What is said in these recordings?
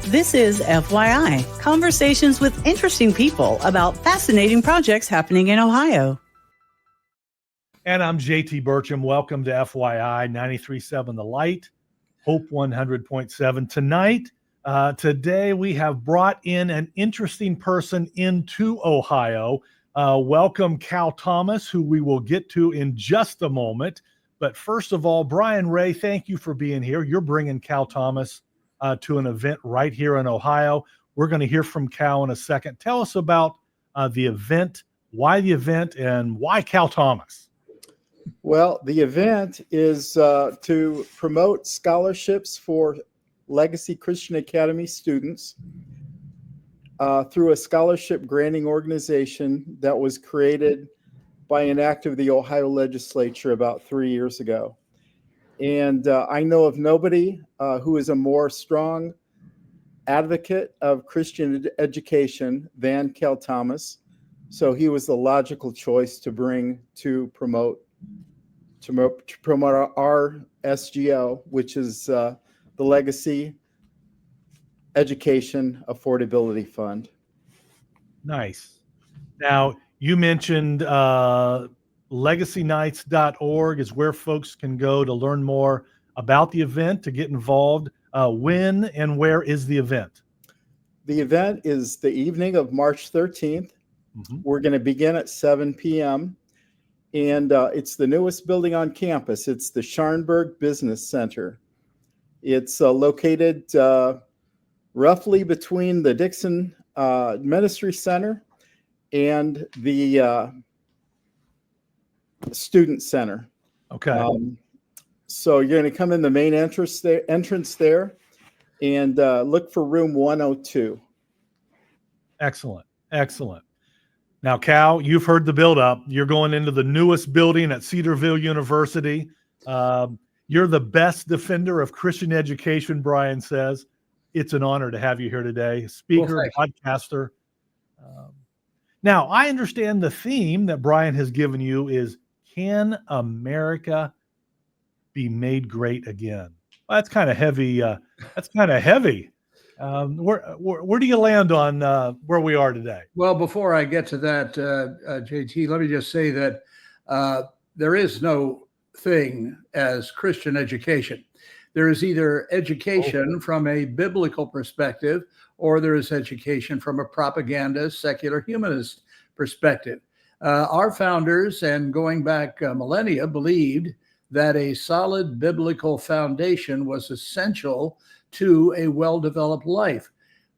This is FYI, conversations with interesting people about fascinating projects happening in Ohio. And I'm JT Burcham. Welcome to FYI 93.7 The Light, Hope 100.7. Today we have brought in an interesting person into Ohio. Welcome Cal Thomas, who we will get to in just a moment. But first of all, Brian Ray, thank you for being here. You're bringing Cal Thomas to an event right here in Ohio. We're going to hear from Cal in a second. Tell us about the event, and why Cal Thomas? Well, the event is to promote scholarships for Legacy Christian Academy students through a scholarship granting organization that was created by an act of the Ohio legislature about 3 years ago. And I know of nobody who is a more strong advocate of Christian education than Cal Thomas. So he was the logical choice to bring to promote our SGO, which is the Legacy Education Affordability Fund. Nice. Now, you mentioned legacynights.org is where folks can go to learn more about the event, to get involved. When and where is the event? The event is the evening of March 13th. Mm-hmm. We're going to begin at 7 p.m. And it's the newest building on campus. It's the Scharnberg Business Center. It's located roughly between the Dixon Ministry Center and the Student Center. Okay. So you're going to come in the main entrance there and look for room 102. Excellent. Now, Cal, you've heard the build-up. You're going into the newest building at Cedarville University. You're the best defender of Christian education, Brian says. It's an honor to have you here today. Speaker, podcaster. Now, I understand the theme that Brian has given you is, can America be made great again? Well, that's kind of heavy. Where do you land on where we are today? Well, before I get to that, JT, let me just say that there is no thing as Christian education. There is either education from a biblical perspective, or there is education from a propaganda, secular humanist perspective. Our founders, and going back millennia, believed that a solid biblical foundation was essential to a well-developed life.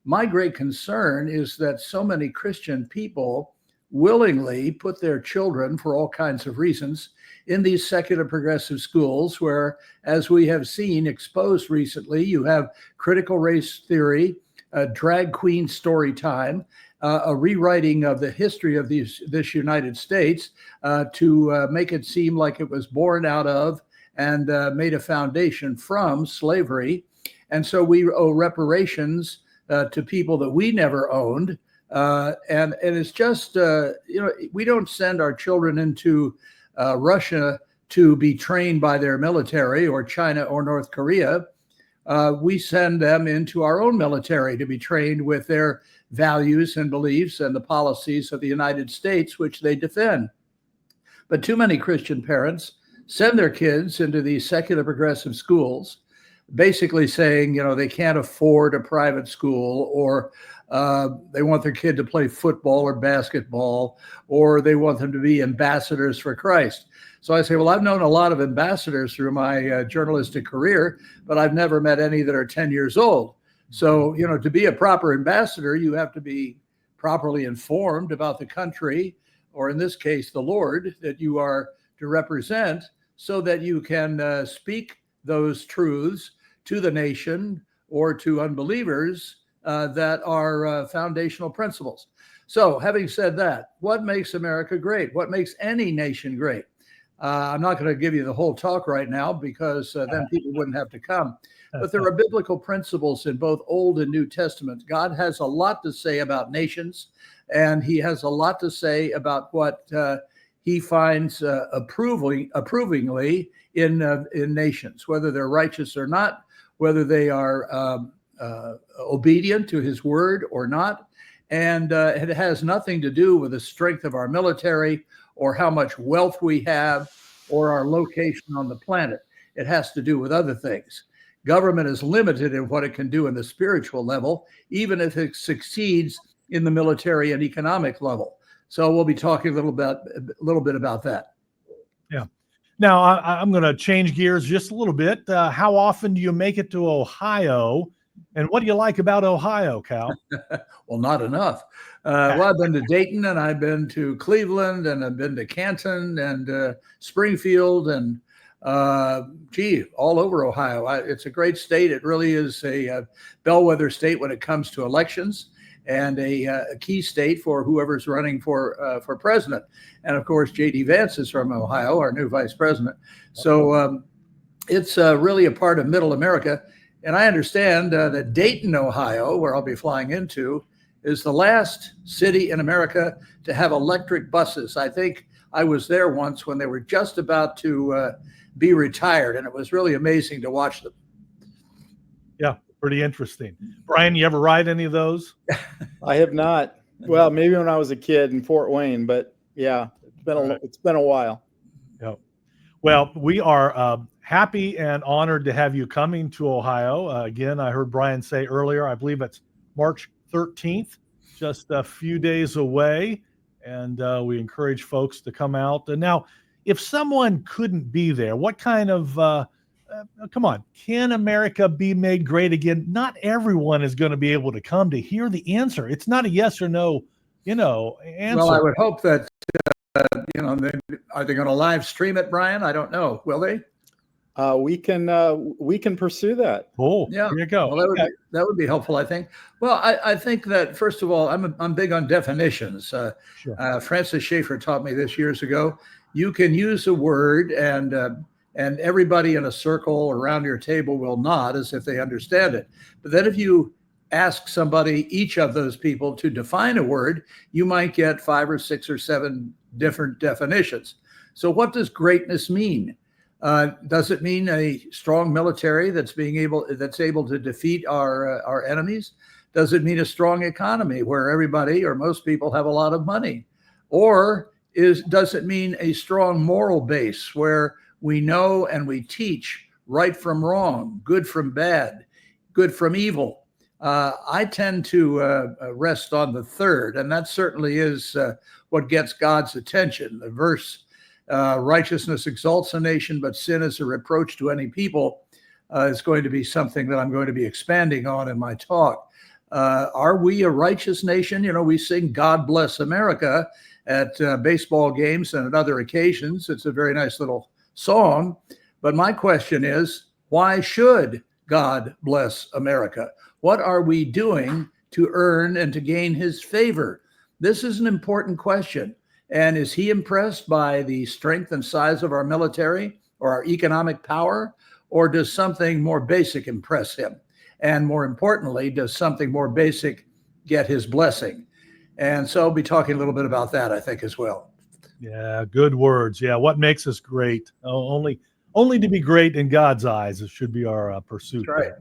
My great concern is that so many Christian people willingly put their children, for all kinds of reasons, in these secular progressive schools where, as we have seen exposed recently, you have critical race theory, drag queen story time, a rewriting of the history of this United States to make it seem like it was born out of and made a foundation from slavery. And so we owe reparations to people that we never owned. And it's just, we don't send our children into Russia to be trained by their military, or China or North Korea. We send them into our own military to be trained with their values and beliefs and the policies of the United States, which they defend. But too many Christian parents send their kids into these secular progressive schools, basically saying, they can't afford a private school, or they want their kid to play football or basketball, or they want them to be ambassadors for Christ. So I say, well, I've known a lot of ambassadors through my journalistic career, but I've never met any that are 10 years old. So, to be a proper ambassador, you have to be properly informed about the country, or in this case, the Lord, that you are to represent, so that you can speak those truths to the nation or to unbelievers that are foundational principles. So having said that, what makes America great? What makes any nation great? I'm not going to give you the whole talk right now, because then people wouldn't have to come. But there are biblical principles in both Old and New Testament. God has a lot to say about nations, and he has a lot to say about what he finds approvingly in nations, whether they're righteous or not, whether they are obedient to his word or not. And it has nothing to do with the strength of our military or how much wealth we have or our location on the planet. It has to do with other things. Government is limited in what it can do in the spiritual level, even if it succeeds in the military and economic level. So we'll be talking a little bit about that. Yeah. Now I'm going to change gears just a little bit. How often do you make it to Ohio, and what do you like about Ohio, Cal? Well, not enough. Well, I've been to Dayton, and I've been to Cleveland, and I've been to Canton and Springfield, and all over Ohio. It's a great state. It really is a bellwether state when it comes to elections, and a key state for whoever's running for president. And of course, J.D. Vance is from Ohio, our new vice president. So it's really a part of Middle America. And I understand that Dayton, Ohio, where I'll be flying into, is the last city in America to have electric buses. I think I was there once when they were just about to be retired, and it was really amazing to watch them. Yeah, pretty interesting. Brian, you ever ride any of those? I have not. Well, maybe when I was a kid in Fort Wayne, but yeah, it's been a while. Yep. Well, we are happy and honored to have you coming to Ohio. Again, I heard Brian say earlier, I believe it's March 13th, just a few days away. And we encourage folks to come out. And now, if someone couldn't be there, what kind of, come on, can America be made great again? Not everyone is going to be able to come to hear the answer. It's not a yes or no, answer. Well, I would hope that, are they going to live stream it, Brian? I don't know. Will they? We can pursue that. Oh, yeah. Here you go. Well, that would be helpful, I think. Well, I think that, first of all, I'm big on definitions. Sure. Francis Schaeffer taught me this years ago. You can use a word and everybody in a circle around your table will nod as if they understand it. But then if you ask somebody, each of those people, to define a word, you might get 5 or 6 or 7 different definitions. So what does greatness mean? Does it mean a strong military that's able to defeat our enemies? Does it mean a strong economy where everybody or most people have a lot of money? Or does it mean a strong moral base where we know and we teach right from wrong, good from bad, good from evil? I tend to rest on the third, and that certainly is what gets God's attention. The verse, righteousness exalts a nation, but sin is a reproach to any people, is going to be something that I'm going to be expanding on in my talk. Are we a righteous nation? We sing God Bless America at baseball games and at other occasions. It's a very nice little song. But my question is, why should God bless America? What are we doing to earn and to gain his favor? This is an important question. And is he impressed by the strength and size of our military or our economic power? Or does something more basic impress him? And more importantly, does something more basic get his blessing? And so I'll be talking a little bit about that, I think, as well. Yeah, good words. Yeah, what makes us great? Only to be great in God's eyes. It should be our pursuit. That's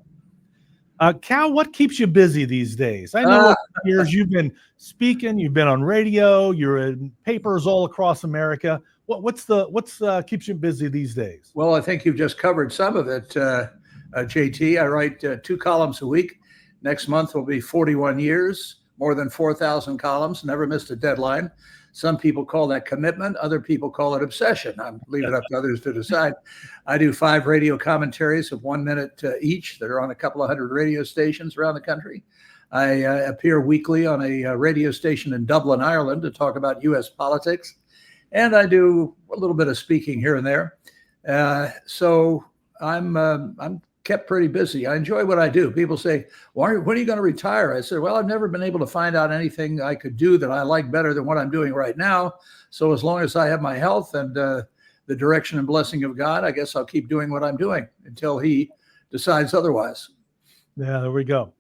right. Cal, what keeps you busy these days? I know years you've been speaking, you've been on radio, you're in papers all across America. What's keeps you busy these days? Well, I think you've just covered some of it, JT. I write 2 columns a week. Next month will be 41 years, more than 4,000 columns, never missed a deadline. Some people call that commitment. Other people call it obsession. I'm leaving it up to others to decide. I do 5 radio commentaries of 1 minute each that are on a couple of hundred radio stations around the country. I appear weekly on a radio station in Dublin, Ireland, to talk about U.S. politics. And I do a little bit of speaking here and there. So I'm kept pretty busy. I enjoy what I do. People say, when are you going to retire? I said, well, I've never been able to find out anything I could do that I like better than what I'm doing right now. So as long as I have my health and the direction and blessing of God, I guess I'll keep doing what I'm doing until he decides otherwise. Yeah, there we go.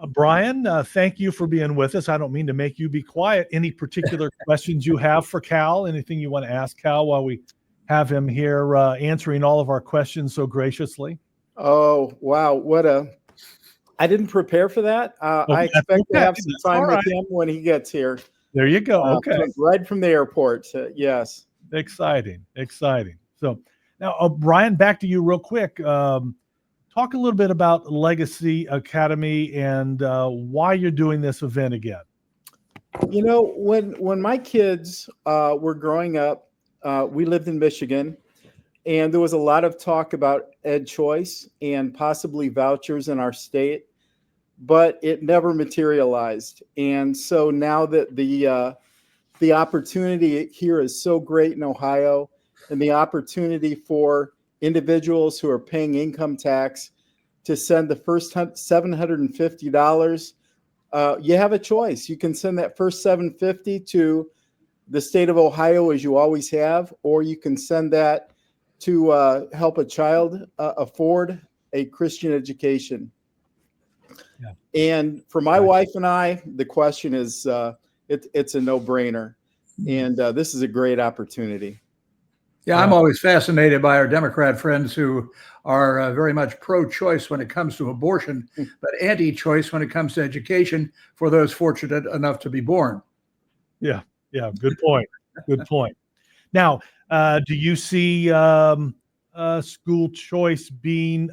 Brian, thank you for being with us. I don't mean to make you be quiet. Any particular questions you have for Cal? Anything you want to ask Cal while we have him here answering all of our questions so graciously? Oh, wow. What a I didn't prepare for that. I that's expect to okay. have some That's time all with right. him when he gets here. There you go. Okay. Right from the airport. Yes. Exciting. So now, Brian, back to you real quick. Talk a little bit about Legacy Academy and why you're doing this event again. You know, when my kids were growing up, we lived in Michigan, and there was a lot of talk about ed choice and possibly vouchers in our state, but it never materialized. And so now that the opportunity here is so great in Ohio, and the opportunity for individuals who are paying income tax to send the first $750, you have a choice. You can send that first $750 to the state of Ohio, as you always have, or you can send that to help a child afford a Christian education. Yeah. And for my wife and I, the question is, it's a no-brainer. And this is a great opportunity. Yeah, I'm always fascinated by our Democrat friends who are very much pro-choice when it comes to abortion, but anti-choice when it comes to education for those fortunate enough to be born. Yeah. Good point. Now, do you see school choice being?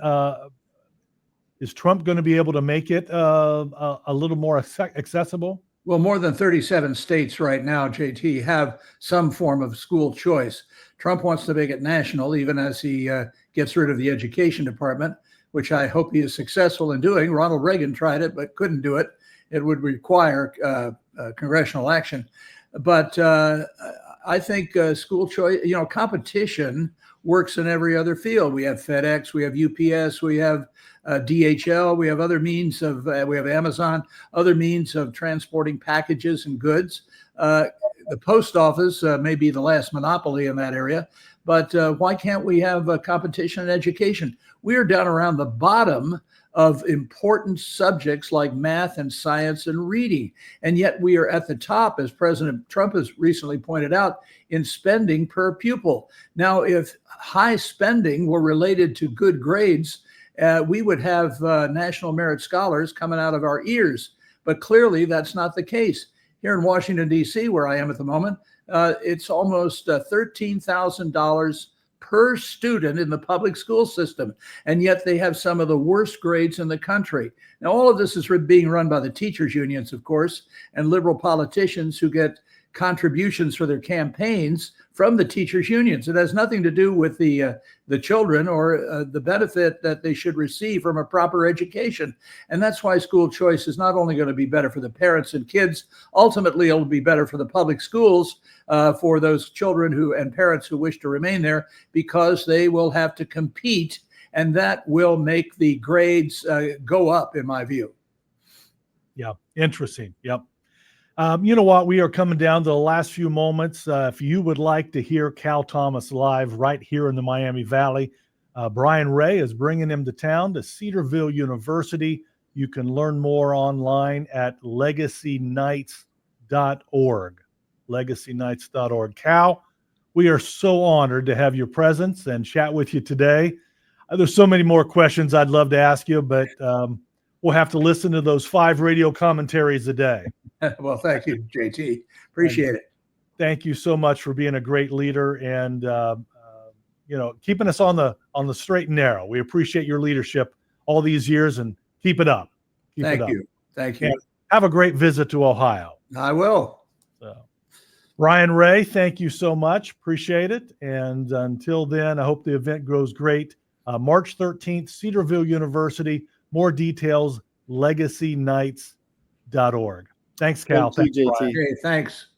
Is Trump going to be able to make it a little more accessible? Well, more than 37 states right now, JT, have some form of school choice. Trump wants to make it national, even as he gets rid of the education department, which I hope he is successful in doing. Ronald Reagan tried it, but couldn't do it. It would require congressional action. But I think school choice, competition works in every other field. We have FedEx, we have UPS, we have DHL, we have other means of, we have Amazon, other means of transporting packages and goods. The post office may be the last monopoly in that area, but why can't we have competition in education? We are down around the bottom of important subjects like math and science and reading. And yet we are at the top, as President Trump has recently pointed out, in spending per pupil. Now, if high spending were related to good grades, we would have National Merit Scholars coming out of our ears. But clearly that's not the case. Here in Washington, D.C., where I am at the moment, it's almost $13,000 per student in the public school system, and yet they have some of the worst grades in the country. Now, all of this is being run by the teachers' unions, of course, and liberal politicians who get contributions for their campaigns from the teachers' unions. It has nothing to do with the children or the benefit that they should receive from a proper education. And that's why school choice is not only going to be better for the parents and kids, ultimately it'll be better for the public schools for those children and parents who wish to remain there, because they will have to compete, and that will make the grades go up, in my view. Yeah, interesting. Yep. You know what? We are coming down to the last few moments. If you would like to hear Cal Thomas live right here in the Miami Valley, Brian Ray is bringing him to town to Cedarville University. You can learn more online at legacynights.org. Legacynights.org. Cal, we are so honored to have your presence and chat with you today. There's so many more questions I'd love to ask you, but we'll have to listen to those 5 radio commentaries a day. Well, thank you, JT. Appreciate it. Thank you so much for being a great leader and keeping us on the straight and narrow. We appreciate your leadership all these years, and keep it up. Thank you. Thank you. And have a great visit to Ohio. I will. So, Brian Ray, thank you so much. Appreciate it. And until then, I hope the event grows great. March 13th, Cedarville University. More details, legacynights.org. Thanks, Cal. Thank you, JT. Okay, thanks.